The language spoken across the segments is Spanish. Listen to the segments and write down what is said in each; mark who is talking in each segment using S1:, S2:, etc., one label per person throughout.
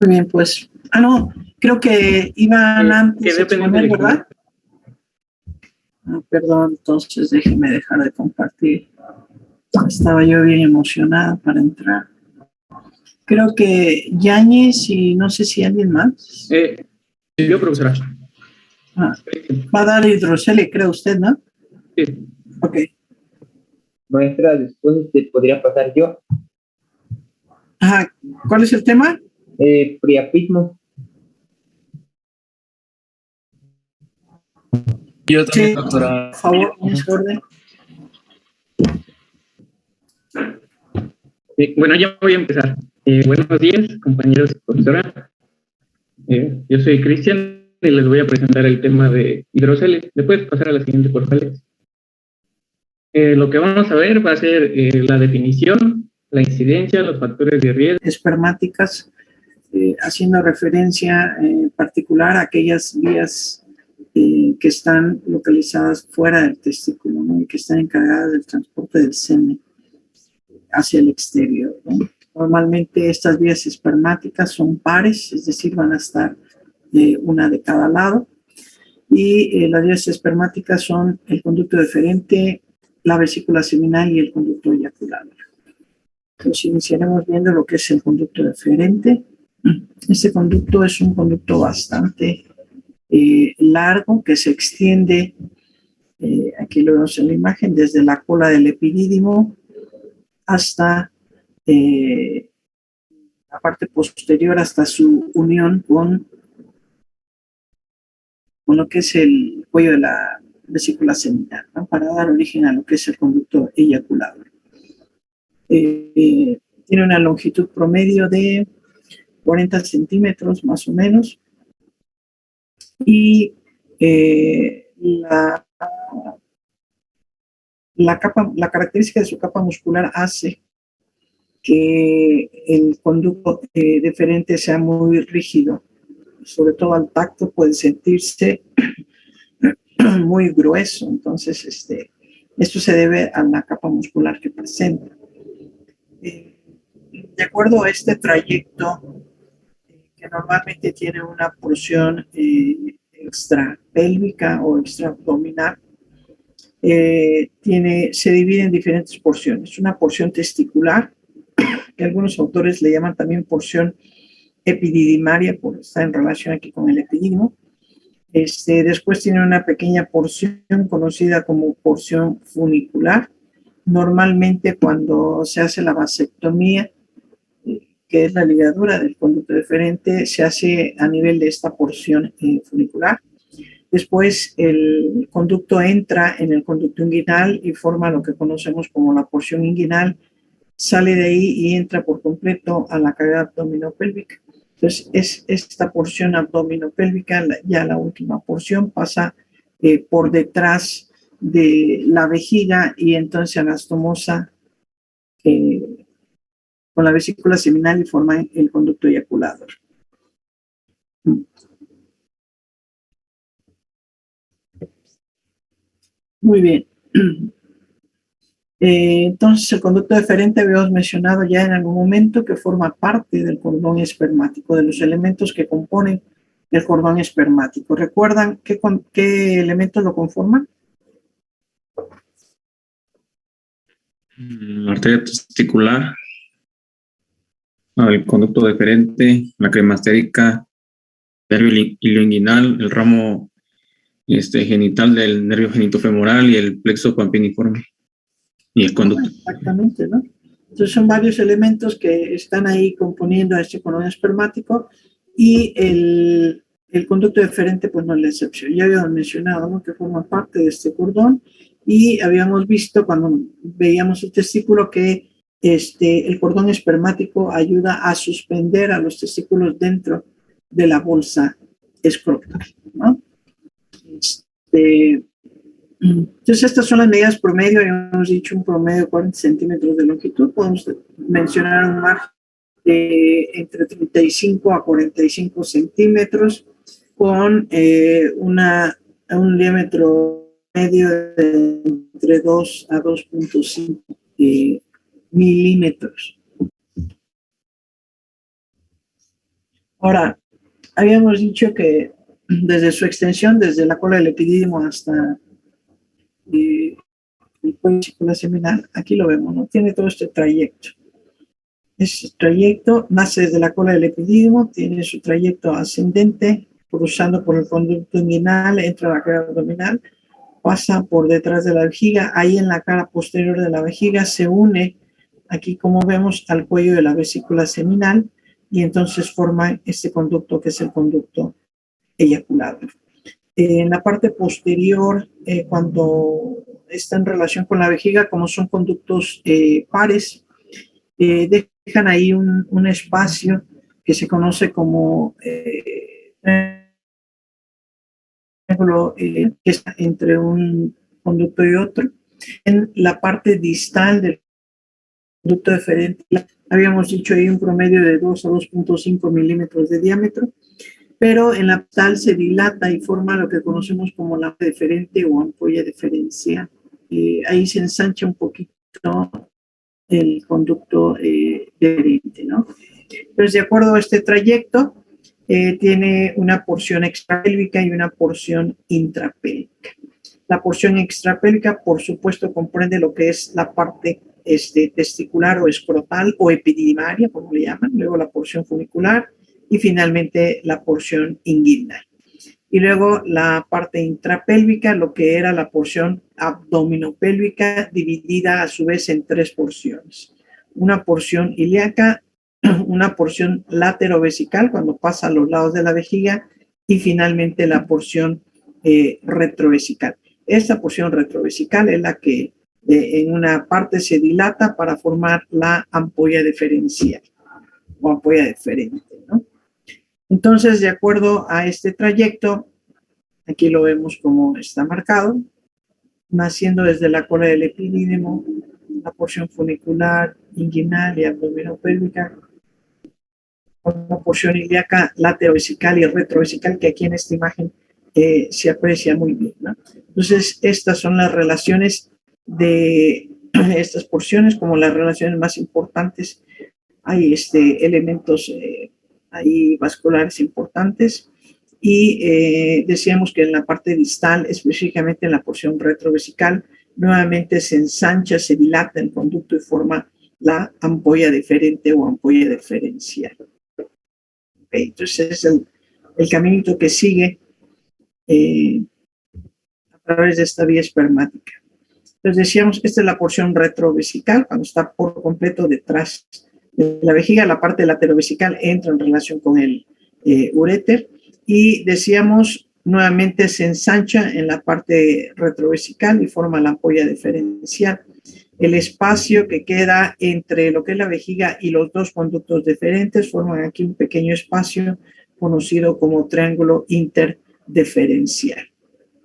S1: Muy bien, pues. No, creo que iban antes a exponer, ¿verdad? Perdón, entonces déjeme dejar de compartir. Estaba yo bien emocionada para entrar. Creo que Yáñez y no sé si alguien más.
S2: Yo, profesora.
S1: Va a dar Hidrocele, creo usted, ¿no?
S2: Sí.
S1: Ok.
S3: Maestra, después podría pasar yo.
S1: Ajá. ¿Cuál es el tema?
S3: Priapismo.
S2: Yo también,
S1: Sí,
S2: doctora.
S1: por favor, en ese orden.
S2: Bueno, ya voy a empezar. Buenos días, compañeros y profesora. Yo soy Cristian y les voy a presentar el tema de hidroceles. ¿Le puedes pasar a la siguiente, por favor? Lo que vamos a ver va a ser la definición, la incidencia, los factores de riesgo.
S1: Espermáticas, haciendo referencia en particular a aquellas vías que están localizadas fuera del testículo, ¿no? Y que están encargadas del transporte del semen hacia el exterior, ¿no? Normalmente estas vías espermáticas son pares, es decir, van a estar una de cada lado. Y las vías espermáticas son el conducto deferente, la vesícula seminal y el conducto eyaculador. Entonces iniciaremos viendo lo que es el conducto deferente. Este conducto es un conducto bastante largo que se extiende, aquí lo vemos en la imagen, desde la cola del epidídimo hasta la parte posterior, hasta su unión con lo que es el cuello de la vesícula seminal, ¿no? Para dar origen a lo que es el conducto eyaculador. Tiene una longitud promedio de 40 centímetros más o menos, y la característica de su capa muscular hace que el conducto deferente sea muy rígido, sobre todo al tacto puede sentirse muy grueso. Entonces esto se debe a la capa muscular que presenta. De acuerdo a este trayecto, que normalmente tiene una porción extrapélvica o extraabdominal, se divide en diferentes porciones. Una porción testicular, que algunos autores le llaman también porción epididimaria, por estar en relación aquí con el epidídimo. Después tiene una pequeña porción conocida como porción funicular. Normalmente cuando se hace la vasectomía, que es la ligadura del conducto deferente, se hace a nivel de esta porción funicular. Después el conducto entra en el conducto inguinal y forma lo que conocemos como la porción inguinal, sale de ahí y entra por completo a la cavidad abdominopélvica. Entonces es esta porción abdominopélvica, ya la última porción, pasa por detrás de la vejiga y entonces anastomosa con la vesícula seminal y forma el conducto eyaculador. Muy bien. Entonces el conducto deferente habíamos mencionado ya en algún momento que forma parte del cordón espermático, de los elementos que componen el cordón espermático. ¿Recuerdan qué elementos lo conforman?
S4: La arteria testicular, el conducto deferente, la cremastérica, el nervio ilioinguinal, el ramo genital del nervio genitofemoral y el plexo pampiniforme y el conducto.
S1: Exactamente, ¿no? Entonces son varios elementos que están ahí componiendo a este cordón espermático, y el conducto deferente pues no es la excepción. Ya habíamos mencionado, ¿no?, que forma parte de este cordón, y habíamos visto cuando veíamos el testículo que el cordón espermático ayuda a suspender a los testículos dentro de la bolsa escrotal, ¿no? Entonces estas son las medidas promedio. Hemos dicho un promedio de 40 centímetros de longitud. Podemos mencionar un margen de entre 35 a 45 centímetros con un diámetro medio de entre 2 a 2.5 milímetros. Ahora, habíamos dicho que desde su extensión, desde la cola del epidídimo hasta el cuello vesícula seminal, aquí lo vemos, ¿no? Tiene todo este trayecto. Este trayecto nace desde la cola del epidídimo, tiene su trayecto ascendente, cruzando por el conducto inguinal, entra a la cara abdominal, pasa por detrás de la vejiga, ahí en la cara posterior de la vejiga se une, aquí como vemos, al cuello de la vesícula seminal, y entonces forma este conducto que es el conducto eyaculador. En la parte posterior, cuando está en relación con la vejiga, como son conductos pares, dejan ahí un espacio que se conoce como triángulo que está entre un conducto y otro. En la parte distal del conducto deferente, habíamos dicho ahí un promedio de 2 a 2.5 milímetros de diámetro, pero en la distal se dilata y forma lo que conocemos como la deferente o ampolla deferencial. Ahí se ensancha un poquito el conducto deferente, ¿no? Entonces, de acuerdo a este trayecto, tiene una porción extrapélvica y una porción intrapélvica. La porción extrapélvica, por supuesto, comprende lo que es la parte testicular o escrotal o epididimaria, como le llaman, luego la porción funicular y finalmente la porción inguinal. Y luego la parte intrapélvica, lo que era la porción abdominopélvica, dividida a su vez en 3 porciones. Una porción ilíaca, una porción laterovesical cuando pasa a los lados de la vejiga y finalmente la porción retrovesical. Esta porción retrovesical es la que en una parte se dilata para formar la ampolla deferencial o ampolla deferente, ¿no? Entonces, de acuerdo a este trayecto, aquí lo vemos como está marcado, naciendo desde la cola del epidídimo, la porción funicular, inguinal y abdominopélvica, una porción ilíaca, laterovesical y retrovesical, que aquí en esta imagen se aprecia muy bien, ¿no? Entonces, estas son las relaciones de estas porciones, como las relaciones más importantes. Hay elementos ahí vasculares importantes y decíamos que en la parte distal, específicamente en la porción retrovesical, nuevamente se ensancha, se dilata el conducto y forma la ampolla deferente o ampolla deferencial. Okay, entonces es el caminito que sigue a través de esta vía espermática. Entonces decíamos que esta es la porción retrovesical, cuando está por completo detrás de la vejiga, la parte laterovesical entra en relación con el uréter y decíamos nuevamente se ensancha en la parte retrovesical y forma la ampolla deferencial. El espacio que queda entre lo que es la vejiga y los dos conductos deferentes forman aquí un pequeño espacio conocido como triángulo interdeferencial.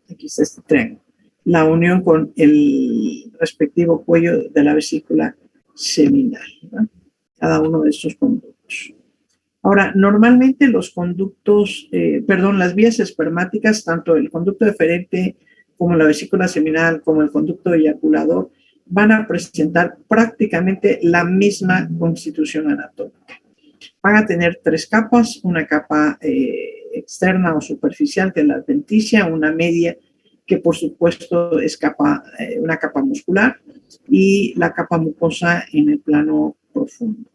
S1: Aquí está este triángulo. La unión con el respectivo cuello de la vesícula seminal, ¿verdad? Cada uno de estos conductos. Ahora, normalmente los conductos, las vías espermáticas, tanto el conducto deferente como la vesícula seminal, como el conducto eyaculador, van a presentar prácticamente la misma constitución anatómica. Van a tener 3 capas, una capa externa o superficial, que es la adventicia, una media, que por supuesto es una capa muscular, y la capa mucosa en el plano profundo.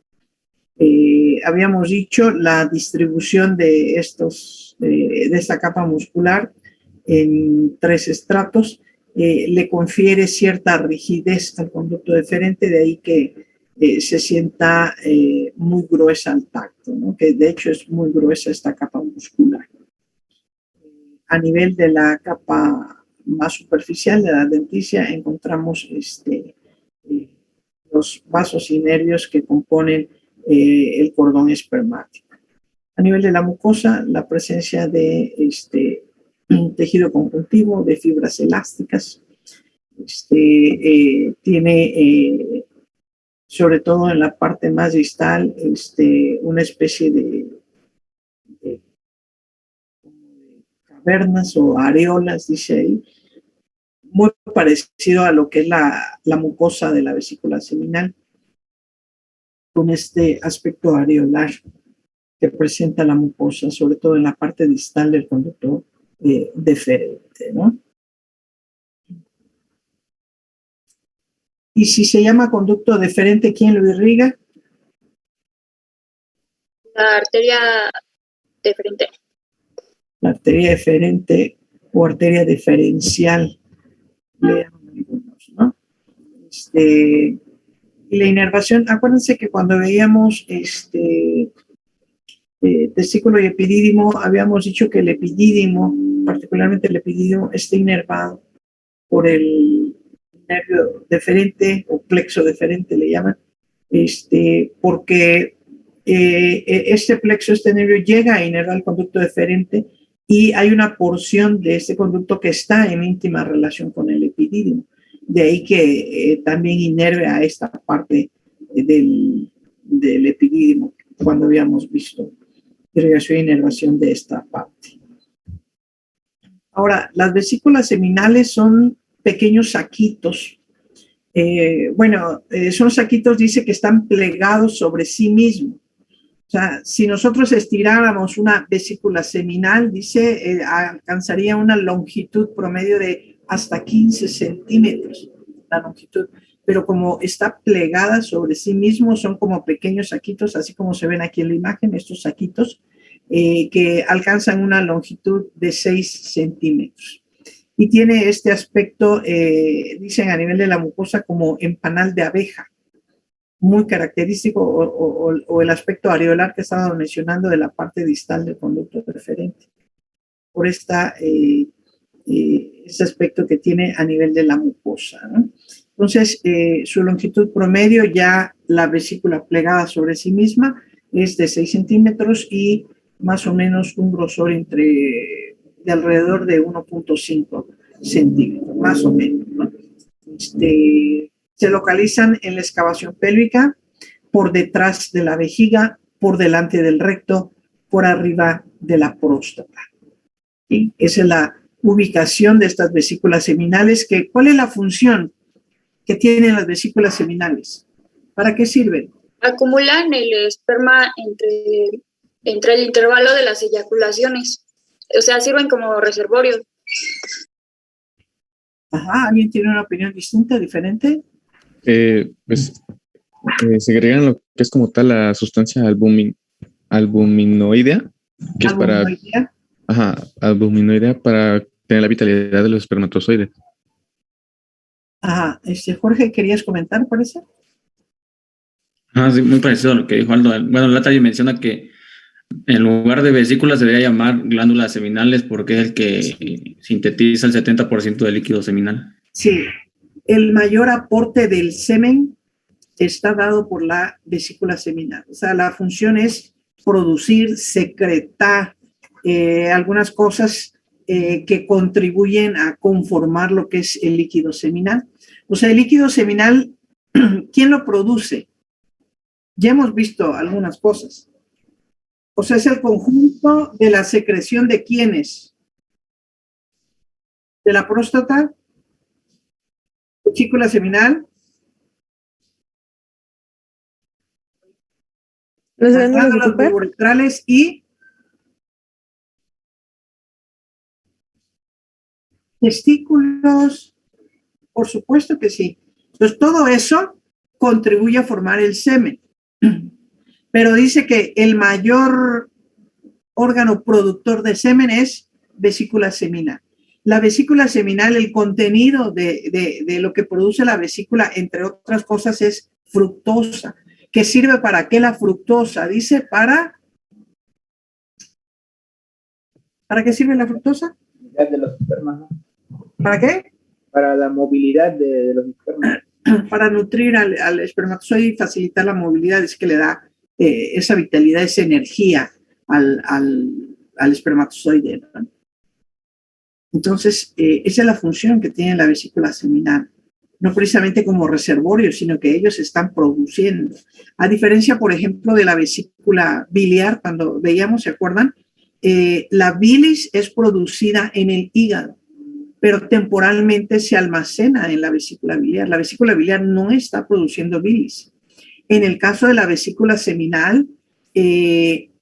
S1: Habíamos dicho la distribución de esta capa muscular en 3 estratos le confiere cierta rigidez al conducto deferente, de ahí que se sienta muy gruesa al tacto, ¿no? Que de hecho es muy gruesa esta capa muscular. A nivel de la capa más superficial de la denticia encontramos los vasos y nervios que componen el cordón espermático. A nivel de la mucosa, la presencia de tejido conjuntivo, de fibras elásticas, tiene sobre todo en la parte más distal una especie de cavernas o areolas, dice ahí, muy parecido a lo que es la mucosa de la vesícula seminal, con este aspecto areolar que presenta la mucosa, sobre todo en la parte distal del conducto deferente, ¿no? Y si se llama conducto deferente, ¿quién lo irriga?
S5: La arteria deferente.
S1: La arteria deferente o arteria diferencial, le llaman algunos, ¿no? Y la inervación, acuérdense que cuando veíamos testículo y epidídimo, habíamos dicho que el epidídimo, particularmente el epidídimo, está inervado por el nervio deferente o plexo deferente, le llaman, porque este plexo, este nervio llega a inervar el conducto deferente y hay una porción de este conducto que está en íntima relación con el epidídimo. De ahí que también inerve a esta parte del epidídimo cuando habíamos visto irrigación e inervación de esta parte. Ahora, las vesículas seminales son pequeños saquitos. Son saquitos, dice que están plegados sobre sí mismos. O sea, si nosotros estiráramos una vesícula seminal, dice, alcanzaría una longitud promedio de hasta 15 centímetros, la longitud. Pero como está plegada sobre sí mismo, son como pequeños saquitos, así como se ven aquí en la imagen, estos saquitos, que alcanzan una longitud de 6 centímetros. Y tiene este aspecto, dicen a nivel de la mucosa, como empanal de abeja, muy característico, o el aspecto areolar que estaba mencionando de la parte distal del conducto deferente, por este aspecto que tiene a nivel de la mucosa, ¿no? Entonces, su longitud promedio, ya la vesícula plegada sobre sí misma, es de 6 centímetros y más o menos un grosor de alrededor de 1.5 centímetros, más o menos, ¿no? Se localizan en la excavación pélvica, por detrás de la vejiga, por delante del recto, por arriba de la próstata. ¿Sí? Esa es la ubicación de estas vesículas seminales. ¿Cuál es la función que tienen las vesículas seminales? ¿Para qué sirven?
S5: Acumulan el esperma entre el intervalo de las eyaculaciones. O sea, sirven como reservorios.
S1: Ajá, ¿alguien tiene una opinión distinta, diferente?
S6: Segregan lo que es como tal la sustancia albuminoidea, que es para... albuminoidea para tener la vitalidad de los espermatozoides.
S1: Ajá, Jorge, ¿querías comentar por eso?
S4: Sí, muy parecido a lo que dijo Aldo. Bueno, Latari menciona que en lugar de vesículas se debería llamar glándulas seminales porque es el que sintetiza el 70% del líquido seminal.
S1: Sí, el mayor aporte del semen está dado por la vesícula seminal. O sea, la función es producir, secretar algunas cosas que contribuyen a conformar lo que es el líquido seminal. O sea, el líquido seminal, ¿quién lo produce? Ya hemos visto algunas cosas. O sea, es el conjunto de la secreción de ¿quiénes? De la próstata, vesícula seminal,
S7: las
S1: glándulas uretrales y testículos, por supuesto que sí. Entonces, todo eso contribuye a formar el semen. Pero dice que el mayor órgano productor de semen es vesícula seminal. La vesícula seminal, el contenido de lo que produce la vesícula, entre otras cosas, es fructosa. ¿Qué sirve para qué la fructosa? Dice ¿para qué sirve la fructosa?
S3: De los espermas, ¿no?
S1: ¿Para qué?
S3: Para la movilidad de los espermas.
S1: Para nutrir al espermatozoide y facilitar la movilidad, es que le da esa vitalidad, esa energía al espermatozoide, ¿no? Entonces, esa es la función que tiene la vesícula seminal. No precisamente como reservorio, sino que ellos están produciendo. A diferencia, por ejemplo, de la vesícula biliar, cuando veíamos, ¿se acuerdan? La bilis es producida en el hígado, pero temporalmente se almacena en la vesícula biliar. La vesícula biliar no está produciendo bilis. En el caso de la vesícula seminal,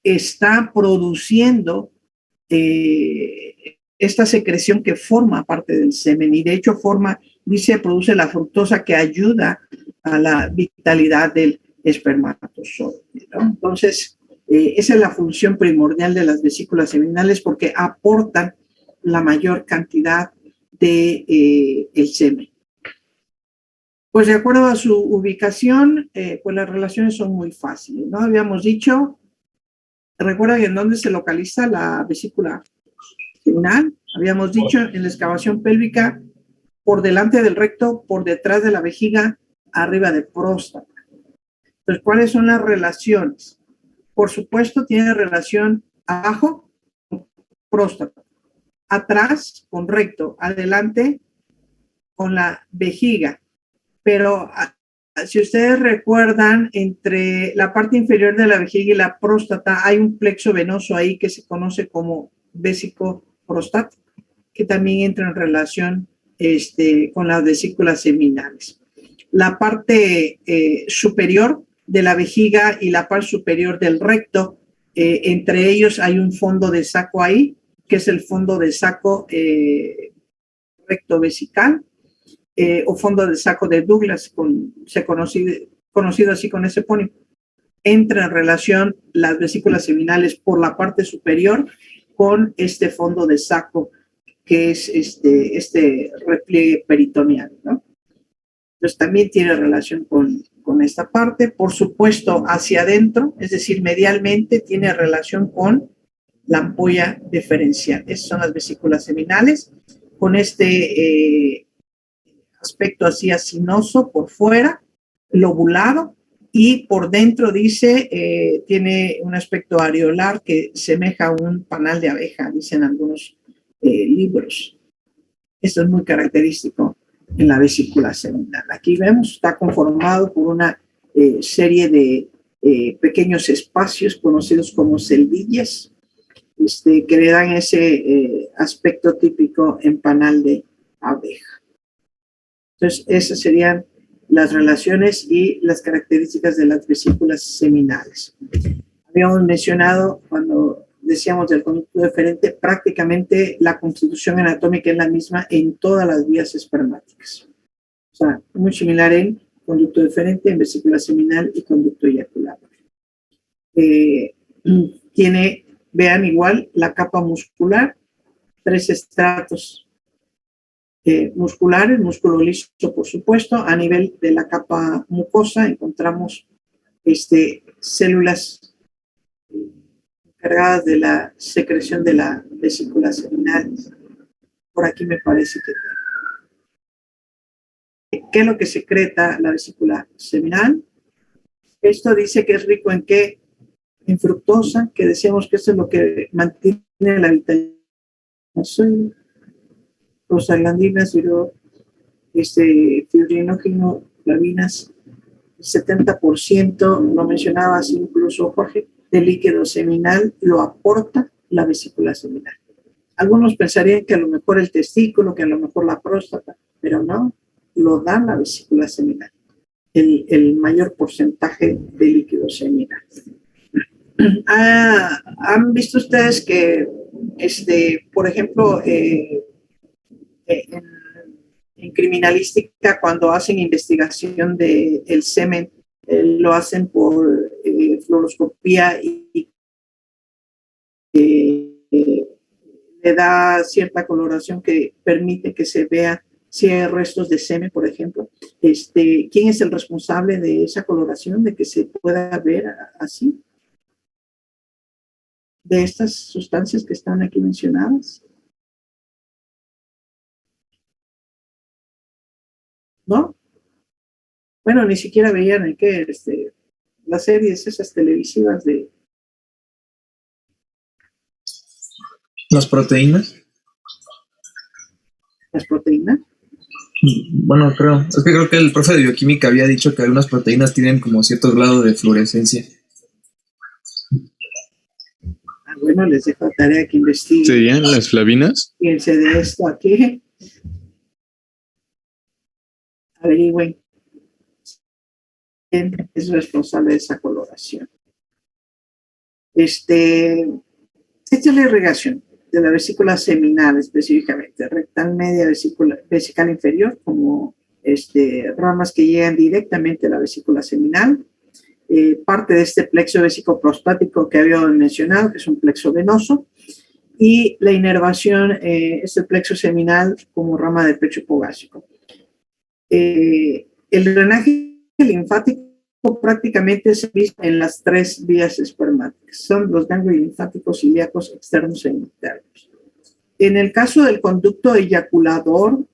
S1: está produciendo esta secreción que forma parte del semen y de hecho produce la fructosa que ayuda a la vitalidad del espermatozoide, ¿no? Entonces, esa es la función primordial de las vesículas seminales porque aportan la mayor cantidad de el semen. Pues de acuerdo a su ubicación, pues las relaciones son muy fáciles, ¿no? Habíamos dicho, ¿recuerdan en dónde se localiza la vesícula seminal? Habíamos dicho en la excavación pélvica, por delante del recto, por detrás de la vejiga, arriba de próstata. Entonces, ¿cuáles son las relaciones? Por supuesto, tiene relación abajo con próstata, atrás con recto, adelante con la vejiga. Pero si ustedes recuerdan, entre la parte inferior de la vejiga y la próstata hay un plexo venoso ahí que se conoce como vésico prostático, que también entra en relación con las vesículas seminales. La parte superior de la vejiga y la parte superior del recto, entre ellos hay un fondo de saco ahí, que es el fondo de saco recto vesical, o fondo de saco de Douglas, conocido así con ese epónimo. Entra en relación las vesículas seminales por la parte superior con este fondo de saco que es este repliegue peritoneal, ¿no? Entonces también tiene relación con esta parte. Por supuesto, hacia adentro, es decir, medialmente, tiene relación con la ampolla deferencial. Esas son las vesículas seminales, con este aspecto así acinoso por fuera, lobulado, y por dentro dice, tiene un aspecto areolar que semeja a un panal de abeja, dicen algunos libros. Esto es muy característico en la vesícula seminal. Aquí vemos, está conformado por una serie de pequeños espacios conocidos como celdillas, que le dan ese aspecto típico en panal de abeja. Entonces, esas serían las relaciones y las características de las vesículas seminales. Habíamos mencionado, cuando decíamos del conducto deferente, prácticamente la constitución anatómica es la misma en todas las vías espermáticas. O sea, muy similar en conducto deferente, en vesícula seminal y conducto eyaculador. Tiene, vean igual, la capa muscular, 3 estratos musculares, músculo liso, por supuesto. A nivel de la capa mucosa encontramos células encargadas de la secreción de la vesícula seminal. Por aquí me parece que... ¿Qué es lo que secreta la vesícula seminal? Esto dice que es rico en qué? En fructosa, que decíamos que esto es lo que mantiene la vitalidad. Prostaglandinas, fibrinógeno, flavinas, 70%, lo mencionabas incluso Jorge, del líquido seminal lo aporta la vesícula seminal. Algunos pensarían que a lo mejor el testículo, que a lo mejor la próstata, pero no, lo da la vesícula seminal, el mayor porcentaje de líquido seminal. ¿Han visto ustedes que, por ejemplo, en criminalística, cuando hacen investigación del semen, lo hacen por fluoroscopía y le da cierta coloración que permite que se vea si hay restos de semen, por ejemplo? ¿Quién es el responsable de esa coloración, de que se pueda ver así? De estas sustancias que están aquí mencionadas. ¿No? Bueno, ni siquiera veían en qué, las series esas televisivas de...
S7: ¿Las proteínas?
S1: ¿Las proteínas?
S7: Bueno, creo que el profe de bioquímica había dicho que algunas proteínas tienen como cierto grado de fluorescencia.
S1: Bueno, les dejo tarea que investiguen.
S6: ¿Serían las flavinas?
S1: Fíjense de esto aquí. Averigüen quién es responsable de esa coloración. Esta es la irrigación de la vesícula seminal específicamente, rectal media, vesical inferior, como ramas que llegan directamente a la vesícula seminal. Parte de este plexo vesicoprostático que había mencionado, que es un plexo venoso, y la inervación es el plexo seminal como rama del pecho hipogástrico. El drenaje linfático prácticamente se ve en las tres vías espermáticas. Son los ganglios linfáticos ilíacos externos e internos. En el caso del conducto eyaculador,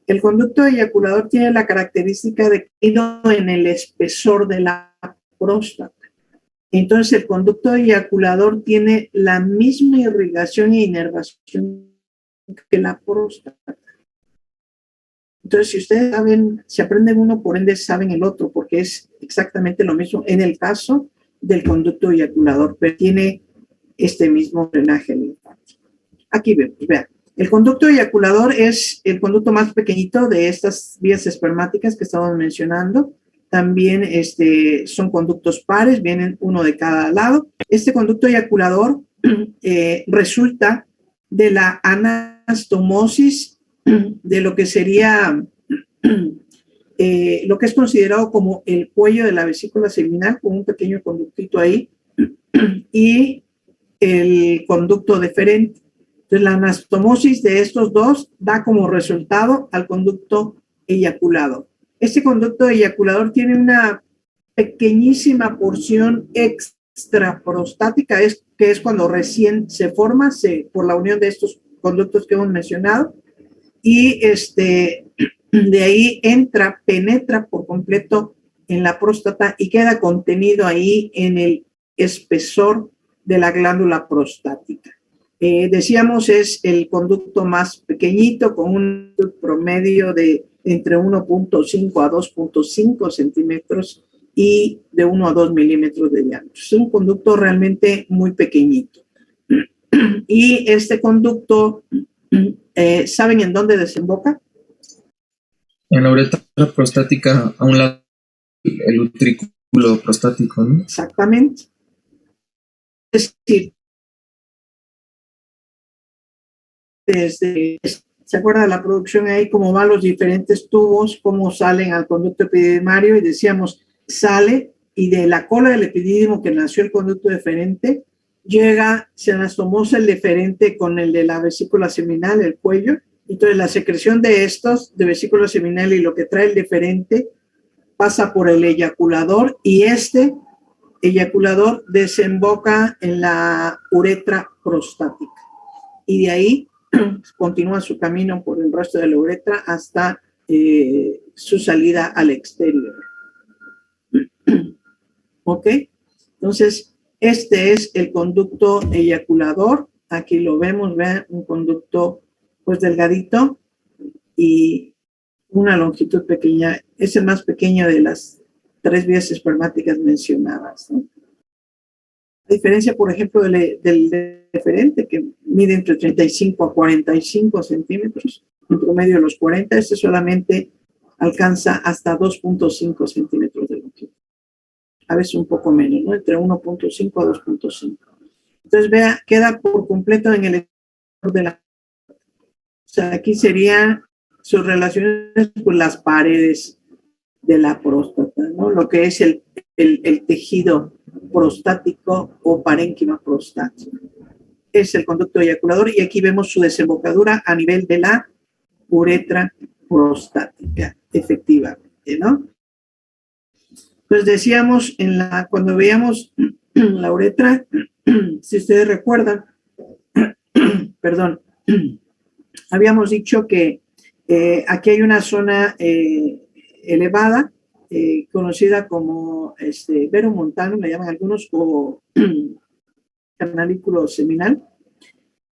S1: el conducto eyaculador tiene la característica de que ir en el espesor de la próstata. Entonces, el conducto eyaculador tiene la misma irrigación e inervación que la próstata. Entonces, si ustedes saben, si aprenden uno, por ende saben el otro, porque es exactamente lo mismo en el caso del conducto eyaculador, pero tiene este mismo drenaje linfático. Aquí vemos, vean, el conducto eyaculador es el conducto más pequeñito de estas vías espermáticas que estamos mencionando. También son conductos pares, vienen uno de cada lado. Este conducto eyaculador resulta de la anastomosis de lo que sería lo que es considerado como el cuello de la vesícula seminal, con un pequeño conductito ahí, y el conducto deferente. Entonces, la anastomosis de estos dos da como resultado al conducto eyaculador. Este conducto eyaculador tiene una pequeñísima porción extraprostática, que es cuando recién se forma por la unión de estos conductos que hemos mencionado, y de ahí penetra por completo en la próstata y queda contenido ahí en el espesor de la glándula prostática. Decíamos, es el conducto más pequeñito, con un promedio de entre 1.5 a 2.5 centímetros y de 1 a 2 milímetros de diámetro. Es un conducto realmente muy pequeñito. Y este conducto, ¿saben en dónde desemboca?
S7: En la uretra prostática, a un lado el utrículo prostático, ¿no?
S1: Exactamente. Es decir, ¿se acuerda de la producción ahí? Cómo van los diferentes tubos, cómo salen al conducto epididymario, y decíamos, sale, y de la cola del epidídimo que nació el conducto deferente, se anastomosa el deferente con el de la vesícula seminal, el cuello. Entonces, la secreción de estos, de vesícula seminal, y lo que trae el deferente, pasa por el eyaculador, y este eyaculador desemboca en la uretra prostática. Y de ahí continúa su camino por el resto de la uretra hasta su salida al exterior. ¿Ok? Entonces, este es el conducto eyaculador. Aquí lo vemos, vean, un conducto pues delgadito y una longitud pequeña. Es el más pequeño de las tres vías espermáticas mencionadas, ¿no? A diferencia, por ejemplo, del deferente, que mide entre 35 a 45 centímetros, en promedio los 40, este solamente alcanza hasta 2.5 centímetros de longitud. A veces un poco menos, ¿no? Entre 1.5 a 2.5. Entonces, vea, queda por completo en el exterior de la... O sea, aquí serían sus relaciones con las paredes de la próstata, ¿no? Lo que es el tejido prostático o parénquima prostático. Es el conducto eyaculador, y aquí vemos su desembocadura a nivel de la uretra prostática, efectivamente, ¿no? Pues decíamos, cuando veíamos la uretra, si ustedes recuerdan, perdón, habíamos dicho que aquí hay una zona elevada, conocida como veromontano, le llaman algunos, o canalículo seminal.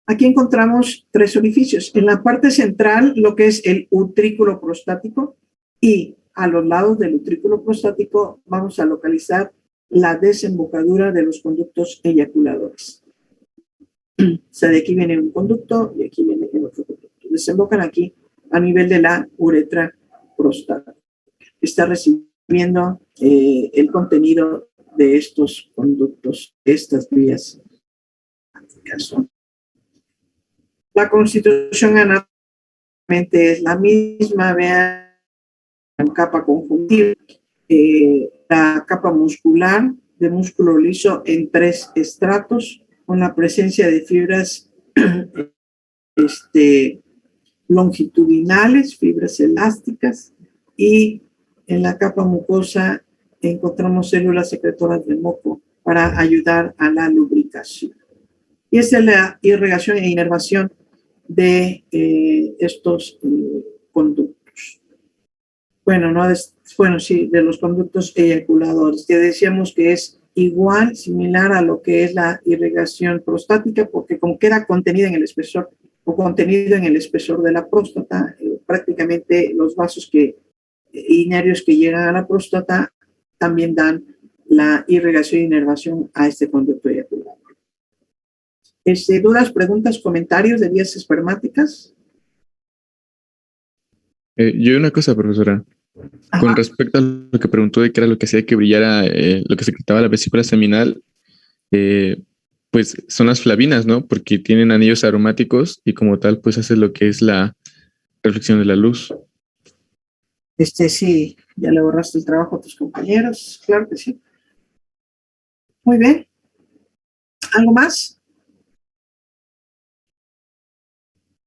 S1: Aquí encontramos tres orificios. En la parte central, lo que es el utrículo prostático, y a los lados del utrículo prostático vamos a localizar la desembocadura de los conductos eyaculadores. O sea, de aquí viene un conducto y aquí viene el otro conducto. Desembocan aquí a nivel de la uretra prostática. Está recibiendo el contenido de estos conductos, estas vías. La constitución anatómicamente es la misma, vean, capa conjuntiva, la capa muscular de músculo liso en 3 estratos, con la presencia de fibras longitudinales, fibras elásticas, y en la capa mucosa encontramos células secretoras de moco para ayudar a la lubricación. Y esa es la irrigación e inervación de estos conductos. Bueno, sí, de los conductos eyaculadores, que decíamos que es igual, similar a lo que es la irrigación prostática, porque como queda contenida en el espesor o contenido en el espesor de la próstata, prácticamente los vasos inervios que llegan a la próstata también dan la irrigación e inervación a este conducto eyaculador. ¿Dudas, preguntas, comentarios de vías espermáticas?
S6: Yo una cosa, profesora.
S1: Ajá.
S6: Con respecto a lo que preguntó de qué era lo que hacía que brillara, lo que secretaba la vesícula seminal, pues son las flavinas, ¿no? Porque tienen anillos aromáticos y como tal, pues hace lo que es la reflexión de la luz.
S1: Sí, ya le borraste el trabajo a tus compañeros, claro que sí. Muy bien. ¿Algo más?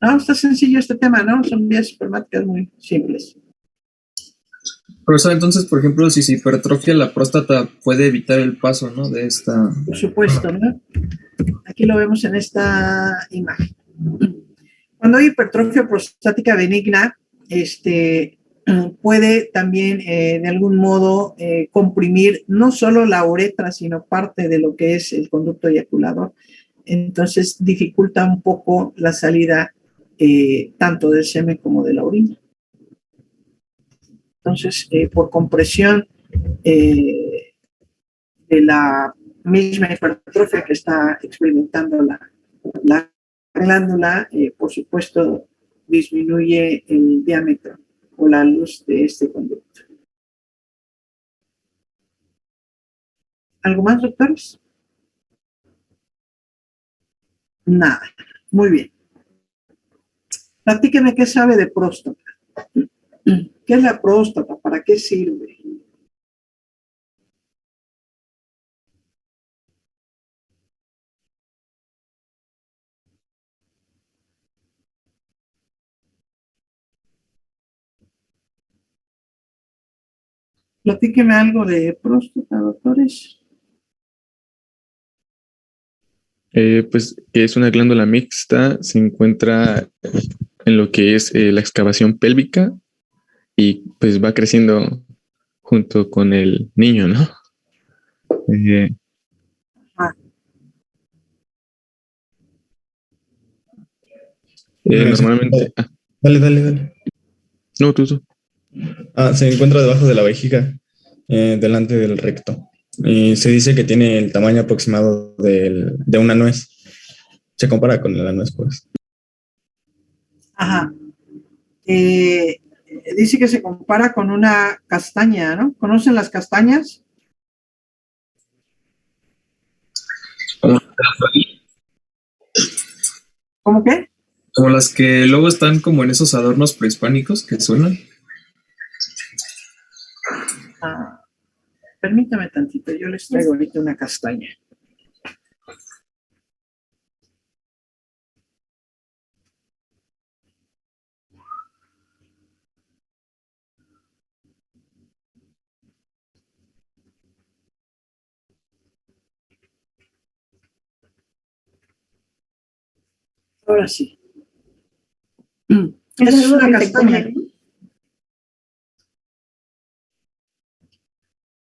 S1: No, está sencillo este tema, ¿no? Son vías espermáticas muy simples.
S7: Profesor, entonces, por ejemplo, si se hipertrofia la próstata, puede evitar el paso, ¿no? De esta...
S1: Por supuesto, ¿no? Aquí lo vemos en esta imagen. Cuando hay hipertrofia prostática benigna, puede también de algún modo comprimir no solo la uretra, sino parte de lo que es el conducto eyaculador. Entonces dificulta un poco la salida tanto del semen como de la orina. Entonces, por compresión de la misma hipertrofia que está experimentando la glándula, por supuesto, disminuye el diámetro o la luz de este conducto. ¿Algo más, doctores? Nada. Muy bien. Platíqueme qué sabe de próstata. ¿Qué es la próstata? ¿Para qué sirve? Platíqueme algo de próstata, doctores.
S6: Pues que es una glándula mixta, se encuentra en lo que es la excavación pélvica y pues va creciendo junto con el niño, ¿no? Normalmente...
S8: Dale.
S6: No, tú.
S8: Se encuentra debajo de la vejiga, delante del recto. Y se dice que tiene el tamaño aproximado de una nuez. Se compara con la nuez, pues.
S1: Ajá. Dice que se compara con una castaña, ¿no? ¿Conocen las castañas? ¿Cómo qué?
S7: Como las que luego están como en esos adornos prehispánicos que suenan.
S1: Permítame tantito, yo les traigo ahorita una castaña. Ahora sí. Esa es una castaña.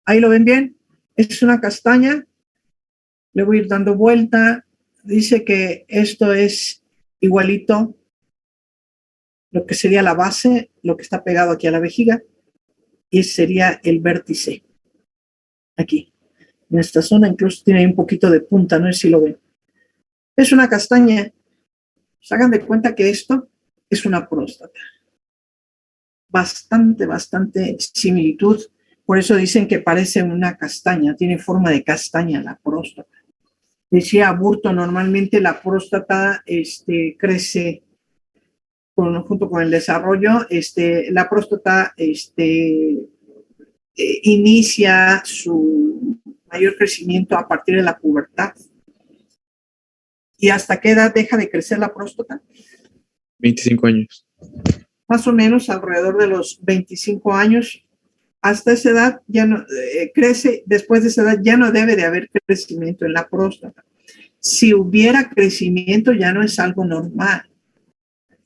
S1: Ahí lo ven bien. Es una castaña. Le voy a ir dando vuelta. Dice que esto es igualito lo que sería la base, lo que está pegado aquí a la vejiga, y sería el vértice. Aquí. En esta zona incluso tiene un poquito de punta, no sé si lo ven. Es una castaña. Se hagan de cuenta que esto es una próstata. Bastante similitud Por eso dicen que parece una castaña, tiene forma de castaña la próstata. Decía Aburto, normalmente la próstata crece junto con el desarrollo, la próstata inicia su mayor crecimiento a partir de la pubertad. ¿Y hasta qué edad deja de crecer la próstata?
S6: 25 años.
S1: Más o menos alrededor de los 25 años. Hasta esa edad ya no crece, después de esa edad ya no debe de haber crecimiento en la próstata. Si hubiera crecimiento ya no es algo normal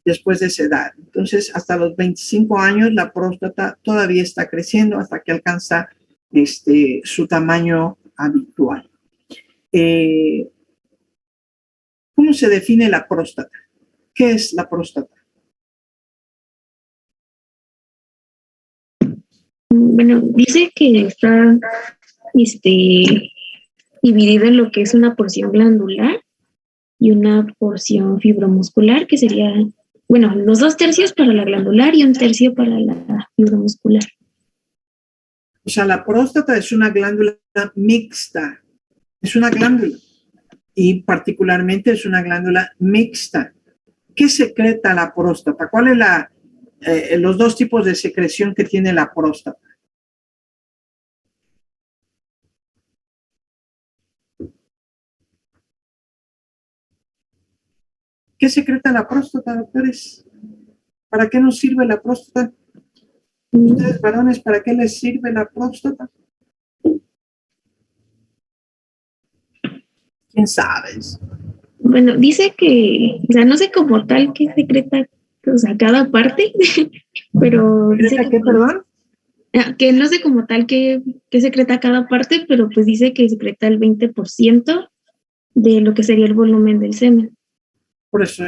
S1: después de esa edad. Entonces, hasta los 25 años la próstata todavía está creciendo hasta que alcanza su tamaño habitual. ¿Cómo se define la próstata? ¿Qué es la próstata?
S9: Bueno, dice que está dividido en lo que es una porción glandular y una porción fibromuscular, que sería, bueno, los 2/3 para la glandular y 1/3 para la fibromuscular.
S1: O sea, la próstata es una glándula mixta, es una glándula y particularmente es una glándula mixta. ¿Qué secreta la próstata? ¿Cuál es los dos tipos de secreción que tiene la próstata? ¿Qué secreta la próstata, doctores? ¿Para qué nos sirve la próstata? Ustedes, varones, ¿para qué les sirve la próstata? ¿Quién sabe?
S9: Bueno, dice que, o sea, no sé como tal qué secreta, o sea, cada parte, pero dice
S1: ¿Secreta qué, perdón?
S9: que no sé como tal qué secreta cada parte, pero pues dice que secreta el 20% de lo que sería el volumen del semen.
S1: Por eso,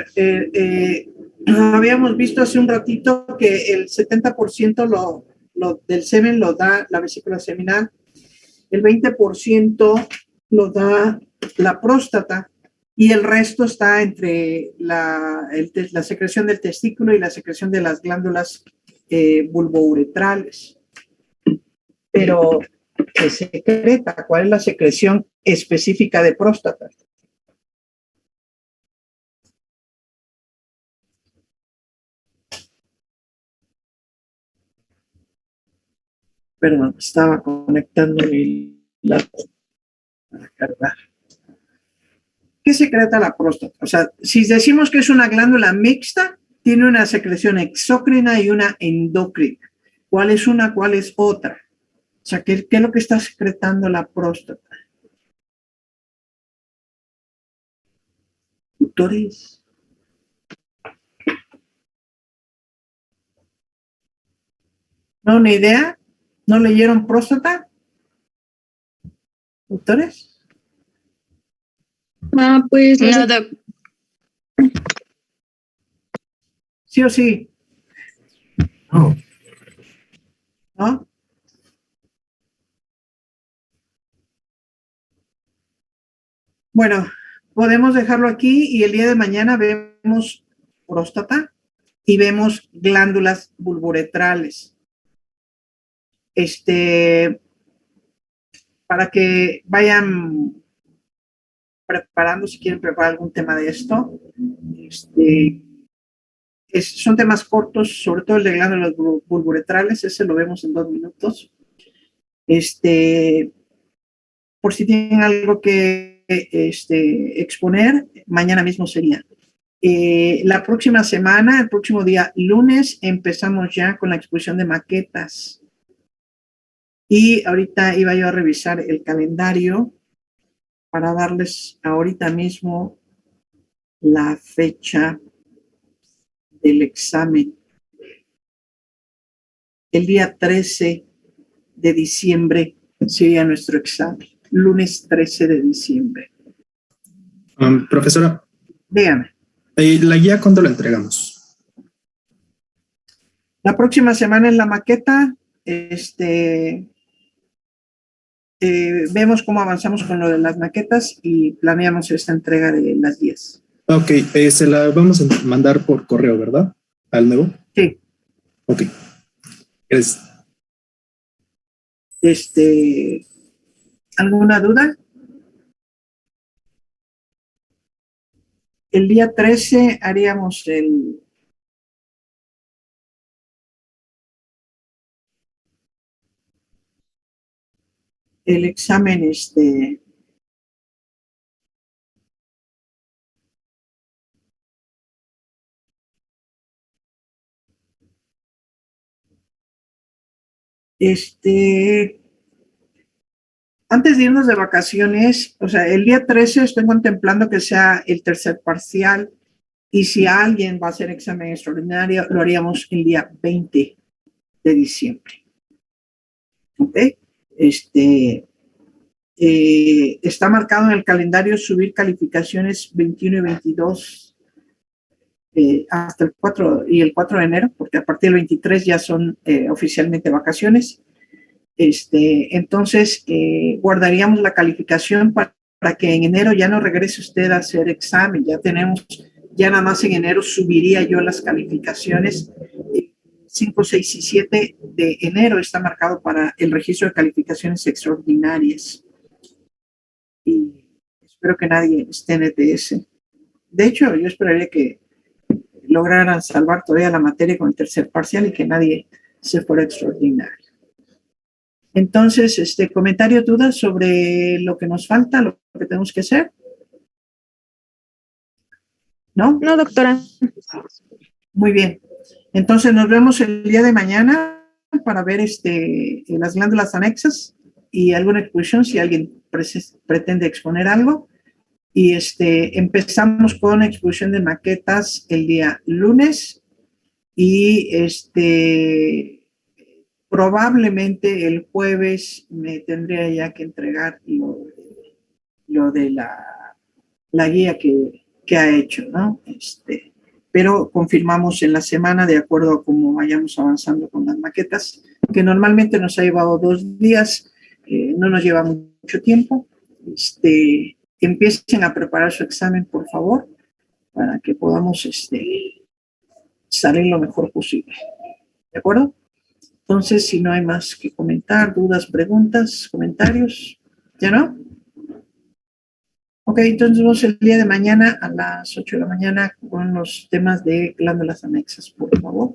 S1: habíamos visto hace un ratito que el 70% del semen lo da la vesícula seminal, el 20% lo da la próstata y el resto está entre la secreción del testículo y la secreción de las glándulas bulbouretrales. Pero, ¿qué secreta? ¿Cuál es la secreción específica de próstata? Perdón, estaba conectando mi laptop para cargar. ¿Qué secreta la próstata? O sea, si decimos que es una glándula mixta, tiene una secreción exócrina y una endocrina. ¿Cuál es una, cuál es otra? O sea, ¿qué es lo que está secretando la próstata? Doctores. ¿No? ¿Una idea? ¿No leyeron próstata? ¿Doctores?
S5: Pues no, doc.
S1: ¿Sí o sí?
S7: No.
S1: ¿No? Bueno, podemos dejarlo aquí y el día de mañana vemos próstata y vemos glándulas bulbouretrales. Para que vayan preparando, si quieren preparar algún tema de esto. Son temas cortos, sobre todo el de glándulas bulbouretrales, ese lo vemos en 2 minutos. Por si tienen algo que exponer, mañana mismo sería. La próxima semana, el próximo día lunes, empezamos ya con la exposición de maquetas. Y ahorita iba yo a revisar el calendario para darles ahorita mismo la fecha del examen. El día 13 de diciembre sería nuestro examen. Lunes 13 de diciembre.
S10: Profesora,
S1: Dígame.
S10: ¿la guía cuándo la entregamos?
S1: La próxima semana en la maqueta, vemos cómo avanzamos con lo de las maquetas y planeamos esta entrega de las 10.
S10: Ok, se la vamos a mandar por correo, ¿verdad? ¿Al nuevo?
S1: Sí.
S10: Ok. Gracias.
S1: ¿Alguna duda? El día 13 haríamos el examen, antes de irnos de vacaciones, o sea, el día 13 estoy contemplando que sea el tercer parcial, y si alguien va a hacer examen extraordinario, lo haríamos el día 20 de diciembre. ¿Ok? Está marcado en el calendario subir calificaciones 21 y 22 hasta el 4 y el 4 de enero, porque a partir del 23 ya son oficialmente vacaciones. Entonces, guardaríamos la calificación para que en enero ya no regrese usted a hacer examen. Ya nada más en enero subiría yo las calificaciones. 5, 6 y 7 de enero está marcado para el registro de calificaciones extraordinarias. Y espero que nadie esté en ETS. De hecho, yo esperaría que lograran salvar todavía la materia con el tercer parcial y que nadie se fuera extraordinario. Entonces, comentario, dudas sobre lo que nos falta, lo que tenemos que hacer. ¿No?
S11: No, doctora.
S1: Muy bien. Entonces, nos vemos el día de mañana para ver las glándulas anexas y alguna exposición si alguien pretende exponer algo. Y empezamos con exposición de maquetas el día lunes y probablemente el jueves me tendría ya que entregar lo de la guía que ha hecho, ¿no? Pero confirmamos en la semana de acuerdo a cómo vayamos avanzando con las maquetas, que normalmente nos ha llevado 2 días, no nos lleva mucho tiempo. Empiecen a preparar su examen, por favor, para que podamos salir lo mejor posible. ¿De acuerdo? Entonces, si no hay más que comentar, dudas, preguntas, comentarios, ¿ya no? Ok, entonces vamos el día de mañana a las 8 de la mañana con los temas de glándulas anexas, por favor.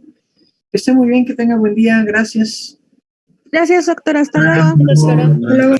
S1: Que esté muy bien, que tenga buen día, gracias.
S11: Gracias, doctora. Hasta luego.
S5: Doctora.
S11: Hasta luego.